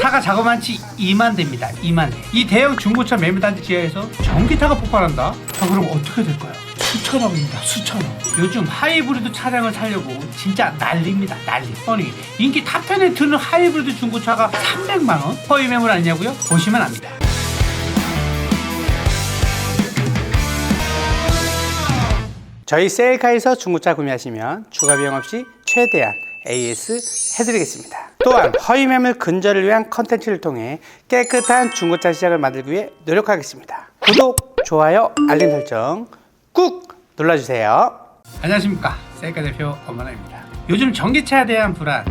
차가 자그마치 2만 대입니다. 2만 대. 이 대형 중고차 매매단지 지하에서 전기차가 폭발한다? 자, 그럼 어떻게 될까요? 수천억입니다. 수천억. 요즘 하이브리드 차량을 사려고 진짜 난리입니다. 난리. 아니, 인기 탑10에 드는 하이브리드 중고차가 300만원? 허위 매물 아니냐고요? 보시면 압니다. 저희 셀카에서 중고차 구매하시면 추가 비용 없이 최대한 AS 해드리겠습니다. 또한 허위 매물 근절을 위한 컨텐츠를 통해 깨끗한 중고차 시장을 만들기 위해 노력하겠습니다. 구독, 좋아요, 알림 설정 꾹 눌러주세요. 안녕하십니까, 셀카 대표 엄마나입니다. 요즘 전기차에 대한 불안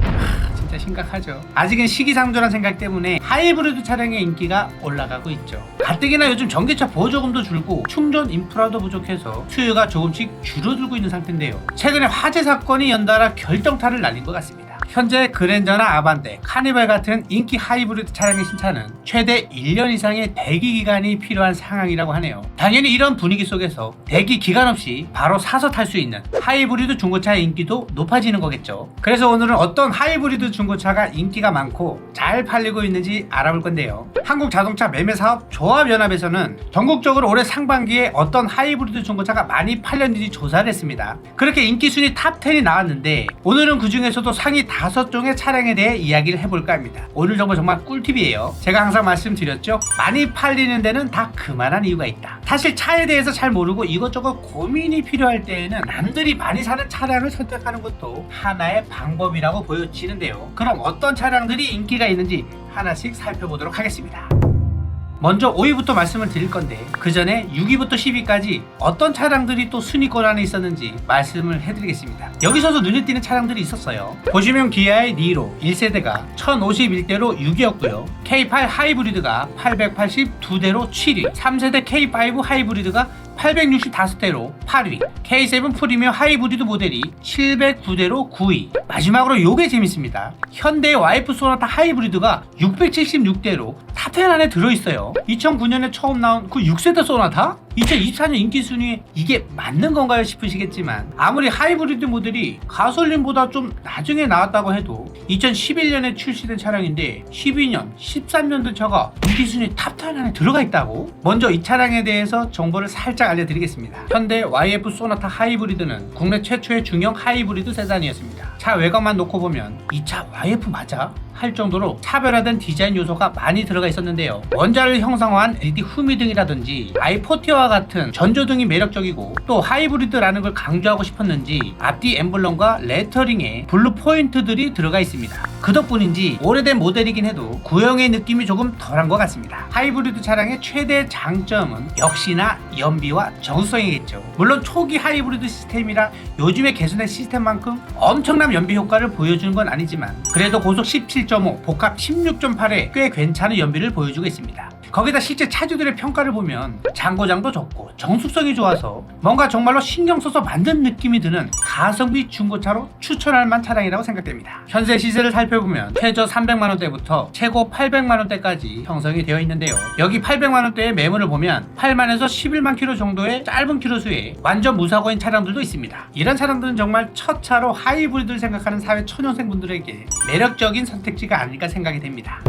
진짜 심각하죠. 아직은 시기상조란 생각 때문에 하이브리드 차량의 인기가 올라가고 있죠. 가뜩이나 요즘 전기차 보조금도 줄고 충전 인프라도 부족해서 수요가 조금씩 줄어들고 있는 상태인데요. 최근에 화재 사건이 연달아 결정타를 날린 것 같습니다. 현재 그랜저나 아반떼, 카니발 같은 인기 하이브리드 차량의 신차는 최대 1년 이상의 대기 기간이 필요한 상황이라고 하네요. 당연히 이런 분위기 속에서 대기 기간 없이 바로 사서 탈 수 있는 하이브리드 중고차의 인기도 높아지는 거겠죠. 그래서 오늘은 어떤 하이브리드 중고차가 인기가 많고 잘 팔리고 있는지 알아볼 건데요. 한국자동차 매매사업 조합연합에서는 전국적으로 올해 상반기에 어떤 하이브리드 중고차가 많이 팔렸는지 조사를 했습니다. 그렇게 인기 순위 탑10이 나왔는데 오늘은 그 중에서도 상위 5종의 차량에 대해 이야기를 해볼까 합니다. 오늘 정말 꿀팁이에요. 제가 항상 말씀드렸죠, 많이 팔리는 데는 다 그만한 이유가 있다. 사실 차에 대해서 잘 모르고 이것저것 고민이 필요할 때에는 남들이 많이 사는 차량을 선택하는 것도 하나의 방법이라고 보여지는데요. 그럼 어떤 차량들이 인기가 있는지 하나씩 살펴보도록 하겠습니다. 먼저 5위부터 말씀을 드릴 건데 그 전에 6위부터 10위까지 어떤 차량들이 또 순위권 안에 있었는지 말씀을 해드리겠습니다. 여기서도 눈에 띄는 차량들이 있었어요. 보시면 기아의 니로 1세대가 1051대로 6위였고요. K8 하이브리드가 882대로 7위, 3세대 K5 하이브리드가 865대로 8위, K7 프리미엄 하이브리드 모델이 709대로 9위. 마지막으로 요게 재밌습니다. 현대의 와이프 소나타 하이브리드가 676대로 탑10 안에 들어있어요. 2009년에 처음 나온 그 6세대 소나타? 2024년 인기 순위에 이게 맞는 건가요 싶으시겠지만 아무리 하이브리드 모델이 가솔린보다 좀 나중에 나왔다고 해도 2011년에 출시된 차량인데 12년, 13년 된 차가 인기 순위 탑10 안에 들어가 있다고? 먼저 이 차량에 대해서 정보를 살짝 알려드리겠습니다. 현대 YF 소나타 하이브리드는 국내 최초의 중형 하이브리드 세단이었습니다. 차 외관만 놓고 보면 이 차 YF 맞아? 할 정도로 차별화된 디자인 요소가 많이 들어가 있었는데요. 원자를 형상화한 LED 후미등이라든지 i40와 같은 전조등이 매력적이고 또 하이브리드라는 걸 강조하고 싶었는지 앞뒤 엠블럼과 레터링에 블루 포인트들이 들어가 있습니다. 그 덕분인지 오래된 모델이긴 해도 구형의 느낌이 조금 덜한 것 같습니다. 하이브리드 차량의 최대 장점은 역시나 연비와 정수성이겠죠. 물론 초기 하이브리드 시스템이라 요즘에 개선된 시스템만큼 엄청난 연비 효과를 보여주는 건 아니지만 그래도 고속 17.5, 복합 16.8에 꽤 괜찮은 연비를 보여주고 있습니다. 거기다 실제 차주들의 평가를 보면 장고장도 적고 정숙성이 좋아서 뭔가 정말로 신경 써서 만든 느낌이 드는 가성비 중고차로 추천할 만한 차량이라고 생각됩니다. 현재 시세를 살펴보면 최저 300만원대부터 최고 800만원대까지 형성이 되어 있는데요. 여기 800만원대의 매물을 보면 8만에서 11만 킬로 정도의 짧은 킬로수에 완전 무사고인 차량들도 있습니다. 이런 차량들은 정말 첫 차로 하이브리드를 생각하는 사회 초년생분들에게 매력적인 선택지가 아닐까 생각이 됩니다.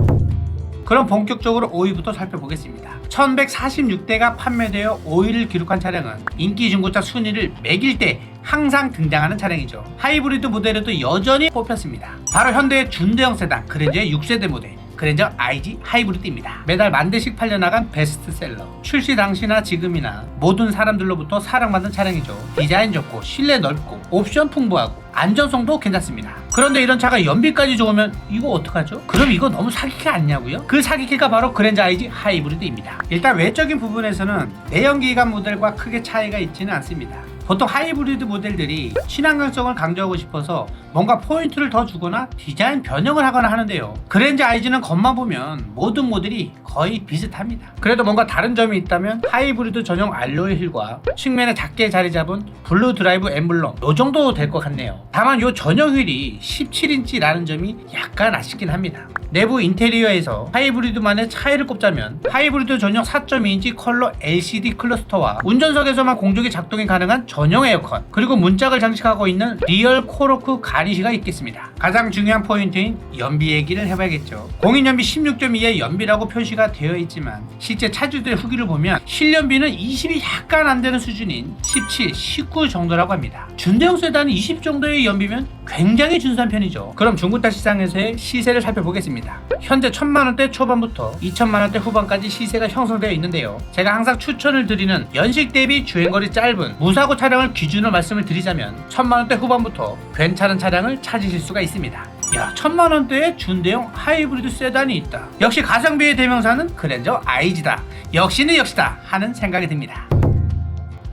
그럼 본격적으로 5위부터 살펴보겠습니다. 1146대가 판매되어 5위를 기록한 차량은 인기 중고차 순위를 매길 때 항상 등장하는 차량이죠. 하이브리드 모델에도 여전히 뽑혔습니다. 바로 현대의 준대형 세단 그랜저의 6세대 모델 그랜저 IG 하이브리드입니다. 매달 10,000대씩 팔려나간 베스트셀러. 출시 당시나 지금이나 모든 사람들로부터 사랑받는 차량이죠. 디자인 좋고 실내 넓고 옵션 풍부하고 안전성도 괜찮습니다. 그런데 이런 차가 연비까지 좋으면 이거 어떡하죠? 그럼 이거 너무 사기캐 아니냐고요? 그 사기캐가 바로 그랜저 IG 하이브리드입니다. 일단 외적인 부분에서는 내연기관 모델과 크게 차이가 있지는 않습니다. 보통 하이브리드 모델들이 친환경성을 강조하고 싶어서 뭔가 포인트를 더 주거나 디자인 변형을 하거나 하는데요. 그랜저 IG는 겉만 보면 모든 모델이 거의 비슷합니다. 그래도 뭔가 다른 점이 있다면 하이브리드 전용 알로이 휠과 측면에 작게 자리 잡은 블루 드라이브 엠블럼 요 정도 될 것 같네요. 다만 요 전용 휠이 17인치라는 점이 약간 아쉽긴 합니다. 내부 인테리어에서 하이브리드만의 차이를 꼽자면 하이브리드 전용 4.2인치 컬러 LCD 클러스터와 운전석에서만 공조기 작동이 가능한 전용 에어컨, 그리고 문짝을 장식하고 있는 리얼 코르크 가니쉬가 있겠습니다. 가장 중요한 포인트인 연비 얘기를 해봐야겠죠. 공인연비 16.2의 연비라고 표시가 되어 있지만 실제 차주들의 후기를 보면 실연비는 20이 약간 안 되는 수준인 17, 19 정도라고 합니다. 준대형 세단이 20 정도의 연비면 굉장히 준수한 편이죠. 그럼 중고차 시장에서의 시세를 살펴보겠습니다. 현재 1000만원대 초반부터 2000만원대 후반까지 시세가 형성되어 있는데요. 제가 항상 추천을 드리는 연식 대비 주행거리 짧은 무사고 차량을 기준으로 말씀을 드리자면 1000만원대 후반부터 괜찮은 차량을 찾으실 수가 있습니다. 야, 1000만원대의 준대형 하이브리드 세단이 있다. 역시 가성비의 대명사는 그랜저 IG다. 역시는 역시다 하는 생각이 듭니다.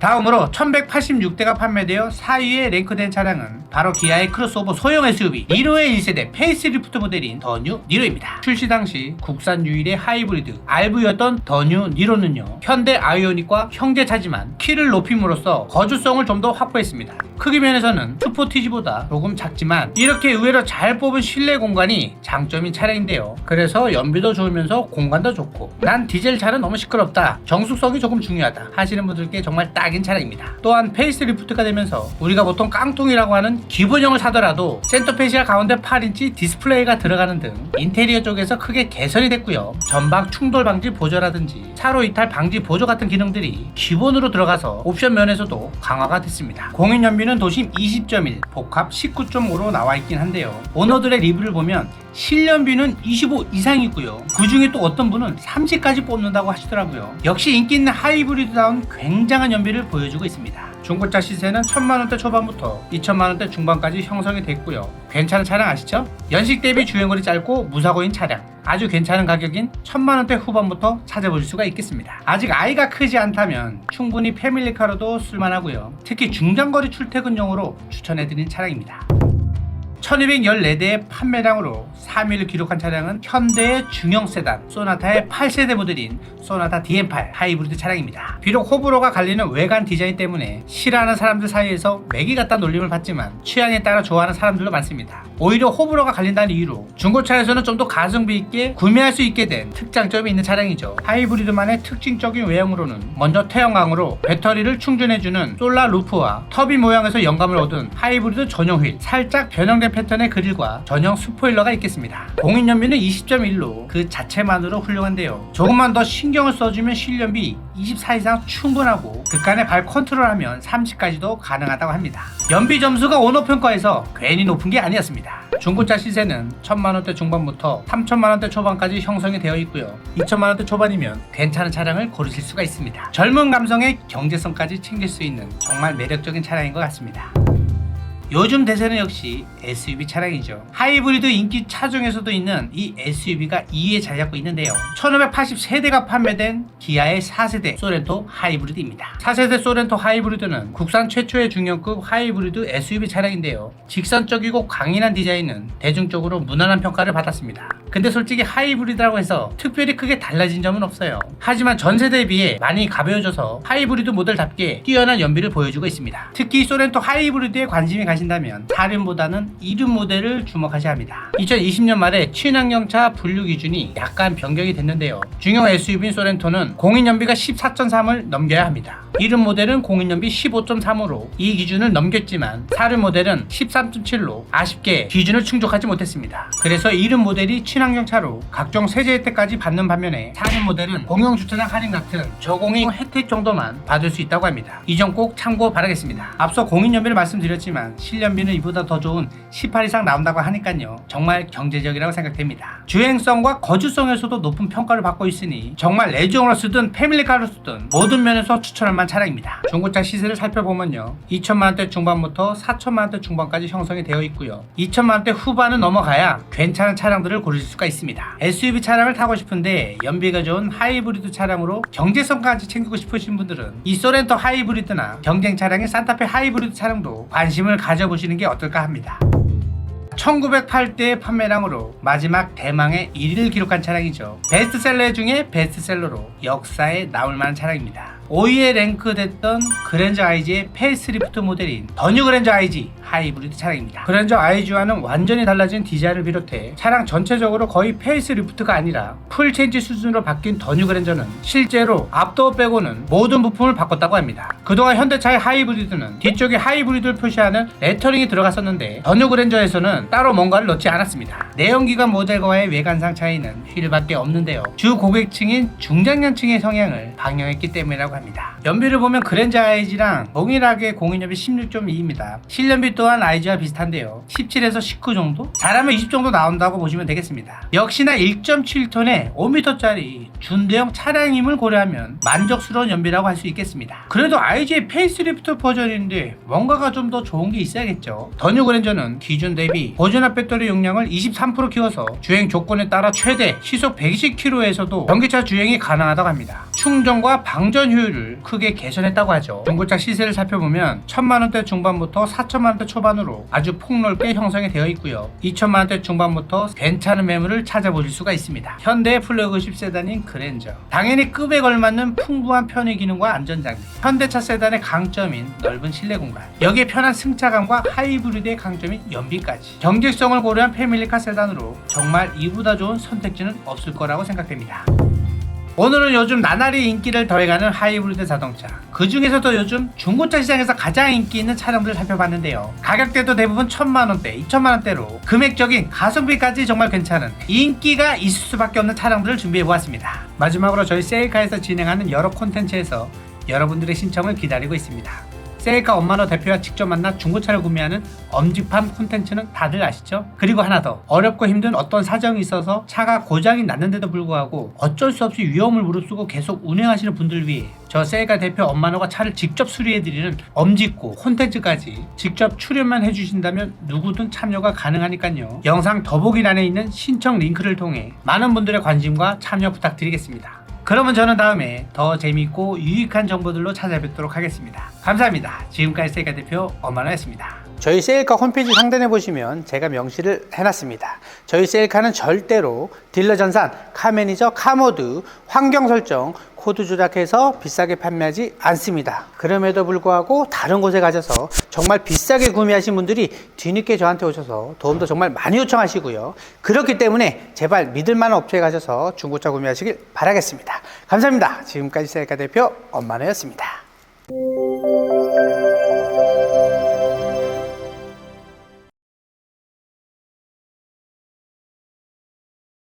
다음으로 1186대가 판매되어 4위에 랭크된 차량은 바로 기아의 크로스오버 소형 SUV 니로의 1세대 페이스리프트 모델인 더 뉴 니로입니다. 출시 당시 국산 유일의 하이브리드 RV였던 더 뉴 니로는요, 현대 아이오닉과 형제차지만 키를 높임으로써 거주성을 좀 더 확보했습니다. 크기 면에서는 스포티지보다 조금 작지만 이렇게 의외로 잘 뽑은 실내 공간이 장점인 차량인데요. 그래서 연비도 좋으면서 공간도 좋고 난 디젤 차는 너무 시끄럽다, 정숙성이 조금 중요하다 하시는 분들께 정말 딱인 차량입니다. 또한 페이스리프트가 되면서 우리가 보통 깡통이라고 하는 기본형을 사더라도 센터페시아 가운데 8인치 디스플레이가 들어가는 등 인테리어 쪽에서 크게 개선이 됐고요. 전방 충돌 방지 보조라든지 차로 이탈 방지 보조 같은 기능들이 기본으로 들어가서 옵션 면에서도 강화가 됐습니다. 공인연비는 도심 20.1, 복합 19.5로 나와 있긴 한데요. 오너들의 리뷰를 보면 실연비는 25 이상이고요. 그 중에 또 어떤 분은 30까지 뽑는다고 하시더라고요. 역시 인기 있는 하이브리드다운 굉장한 연비를 보여주고 있습니다. 중고차 시세는 1000만원대 초반부터 2000만원대 중반까지 형성이 됐고요. 괜찮은 차량 아시죠? 연식 대비 주행거리 짧고 무사고인 차량, 아주 괜찮은 가격인 1000만원대 후반부터 찾아볼 수가 있겠습니다. 아직 아이가 크지 않다면 충분히 패밀리카로도 쓸만하고요. 특히 중장거리 출퇴근용으로 추천해드리는 차량입니다. 1214대의 판매량으로 3위를 기록한 차량은 현대의 중형 세단 소나타의 8세대 모델인 소나타 DM8 하이브리드 차량입니다. 비록 호불호가 갈리는 외관 디자인 때문에 싫어하는 사람들 사이에서 매기 같다 놀림을 받지만 취향에 따라 좋아하는 사람들도 많습니다. 오히려 호불호가 갈린다는 이유로 중고차에서는 좀 더 가성비 있게 구매할 수 있게 된 특장점이 있는 차량이죠. 하이브리드만의 특징적인 외형으로는 먼저 태형광으로 배터리를 충전해주는 솔라 루프와 터빈 모양에서 영감을 얻은 하이브리드 전용 휠, 살짝 변형된 패턴의 그릴과 전용 스포일러가 있겠습니다. 공인연비는 20.1로 그 자체만으로 훌륭한데요. 조금만 더 신경을 써주면 실연비 24 이상 충분하고 극간의 발 컨트롤하면 30까지도 가능하다고 합니다. 연비 점수가 오너 평가에서 괜히 높은 게 아니었습니다. 중고차 시세는 1000만원대 중반부터 3000만원대 초반까지 형성이 되어 있고요. 2000만원대 초반이면 괜찮은 차량을 고르실 수가 있습니다. 젊은 감성의 경제성까지 챙길 수 있는 정말 매력적인 차량인 것 같습니다. 요즘 대세는 역시 SUV 차량이죠. 하이브리드 인기 차 중에서도 있는 이 SUV가 2위에 자리 잡고 있는데요. 1583대가 판매된 기아의 4세대 소렌토 하이브리드입니다. 4세대 소렌토 하이브리드는 국산 최초의 중형급 하이브리드 SUV 차량인데요. 직선적이고 강인한 디자인은 대중적으로 무난한 평가를 받았습니다. 근데 솔직히 하이브리드라고 해서 특별히 크게 달라진 점은 없어요. 하지만 전세대에 비해 많이 가벼워져서 하이브리드 모델답게 뛰어난 연비를 보여주고 있습니다. 특히 소렌토 하이브리드에 관심이 가신다면 다른보다는 이름 모델을 주목하셔야 합니다. 2020년 말에 친환경차 분류 기준이 약간 변경이 됐는데요. 중형 SUV인 소렌토는 공인연비가 14.3을 넘겨야 합니다. 이름 모델은 공인연비 15.3으로 이 기준을 넘겼지만 사륜 모델은 13.7로 아쉽게 기준을 충족하지 못했습니다. 그래서 이름 모델이 친환경차로 각종 세제 혜택까지 받는 반면에 사륜 모델은 공용주차장 할인 같은 저공인 혜택 정도만 받을 수 있다고 합니다. 이 점 꼭 참고 바라겠습니다. 앞서 공인연비를 말씀드렸지만 실연비는 이보다 더 좋은 18 이상 나온다고 하니까요. 정말 경제적이라고 생각됩니다. 주행성과 거주성에서도 높은 평가를 받고 있으니 정말 레저용으로 쓰든 패밀리카로 쓰든 모든 면에서 추천할 만한 차량입니다. 중고차 시세를 살펴보면요. 2000만원대 중반부터 4000만원대 중반까지 형성이 되어 있고요. 2000만원대 후반은 넘어가야 괜찮은 차량들을 고르실 수가 있습니다. SUV 차량을 타고 싶은데 연비가 좋은 하이브리드 차량으로 경제성까지 챙기고 싶으신 분들은 이 소렌토 하이브리드나 경쟁 차량인 산타페 하이브리드 차량도 관심을 가져보시는 게 어떨까 합니다. 1908대의 판매량으로 마지막 대망의 1위를 기록한 차량이죠. 베스트셀러 중에 베스트셀러로 역사에 나올 만한 차량입니다. 5위에 랭크됐던 그랜저 IG의 페이스리프트 모델인 더 뉴 그랜저 IG 하이브리드 차량입니다. 그랜저 IG와는 완전히 달라진 디자인을 비롯해 차량 전체적으로 거의 페이스리프트가 아니라 풀 체인지 수준으로 바뀐 더 뉴 그랜저는 실제로 앞도어 빼고는 모든 부품을 바꿨다고 합니다. 그동안 현대차의 하이브리드는 뒤쪽에 하이브리드를 표시하는 레터링이 들어갔었는데 더 뉴 그랜저에서는 따로 뭔가를 넣지 않았습니다. 내연기관 모델과의 외관상 차이는 휠밖에 없는데요. 주 고객층인 중장년층의 성향을 방영했기 때문이라고 합니다. 연비를 보면 그랜저 IG랑 동일하게 공인연비 16.2입니다. 실연비 또한 IG와 비슷한데요. 17에서 19 정도? 잘하면 20 정도 나온다고 보시면 되겠습니다. 역시나 1.7톤의 5m짜리 준대형 차량임을 고려하면 만족스러운 연비라고 할 수 있겠습니다. 그래도 IG의 페이스리프트 버전인데 뭔가가 좀 더 좋은 게 있어야겠죠. 더 뉴 그랜저는 기존 대비 보존압 배터리 용량을 23% 키워서 주행 조건에 따라 최대 시속 120km에서도 전기차 주행이 가능하다고 합니다. 충전과 방전 효율을 크게 개선했다고 하죠. 중고차 시세를 살펴보면 1000만원대 중반부터 4000만원대 초반으로 아주 폭넓게 형성이 되어 있고요. 2000만원대 중반부터 괜찮은 매물을 찾아보실 수가 있습니다. 현대의 플래그십 세단인 그랜저, 당연히 급에 걸맞는 풍부한 편의 기능과 안전장비, 현대차 세단의 강점인 넓은 실내 공간, 여기에 편한 승차감과 하이브리드의 강점인 연비까지 경제성을 고려한 패밀리카 세단으로 정말 이보다 좋은 선택지는 없을 거라고 생각됩니다. 오늘은 요즘 나날이 인기를 더해가는 하이브리드 자동차, 그 중에서도 요즘 중고차 시장에서 가장 인기 있는 차량들을 살펴봤는데요. 가격대도 대부분 1000만원대, 2000만원대로 금액적인 가성비까지 정말 괜찮은 인기가 있을 수밖에 없는 차량들을 준비해보았습니다. 마지막으로 저희 세일카에서 진행하는 여러 콘텐츠에서 여러분들의 신청을 기다리고 있습니다. 세일카 엄마너 대표와 직접 만나 중고차를 구매하는 엄지팜 콘텐츠는 다들 아시죠? 그리고 하나 더, 어렵고 힘든 어떤 사정이 있어서 차가 고장이 났는데도 불구하고 어쩔 수 없이 위험을 무릅쓰고 계속 운행하시는 분들을 위해 저 세일카 대표 엄마너가 차를 직접 수리해드리는 엄지고 콘텐츠까지 직접 출연만 해주신다면 누구든 참여가 가능하니까요. 영상 더보기란에 있는 신청 링크를 통해 많은 분들의 관심과 참여 부탁드리겠습니다. 그러면 저는 다음에 더 재밌고 유익한 정보들로 찾아뵙도록 하겠습니다. 감사합니다. 지금까지 세일카 대표 엄마너였습니다. 저희 세일카 홈페이지 상단에 보시면 제가 명시를 해놨습니다. 저희 세일카는 절대로 딜러 전산, 카매니저, 카모드, 환경 설정, 코드 조작해서 비싸게 판매하지 않습니다. 그럼에도 불구하고 다른 곳에 가셔서 정말 비싸게 구매하신 분들이 뒤늦게 저한테 오셔서 도움도 정말 많이 요청하시고요. 그렇기 때문에 제발 믿을만한 업체에 가셔서 중고차 구매하시길 바라겠습니다. 감사합니다. 지금까지 세일카 대표 엄마너였습니다.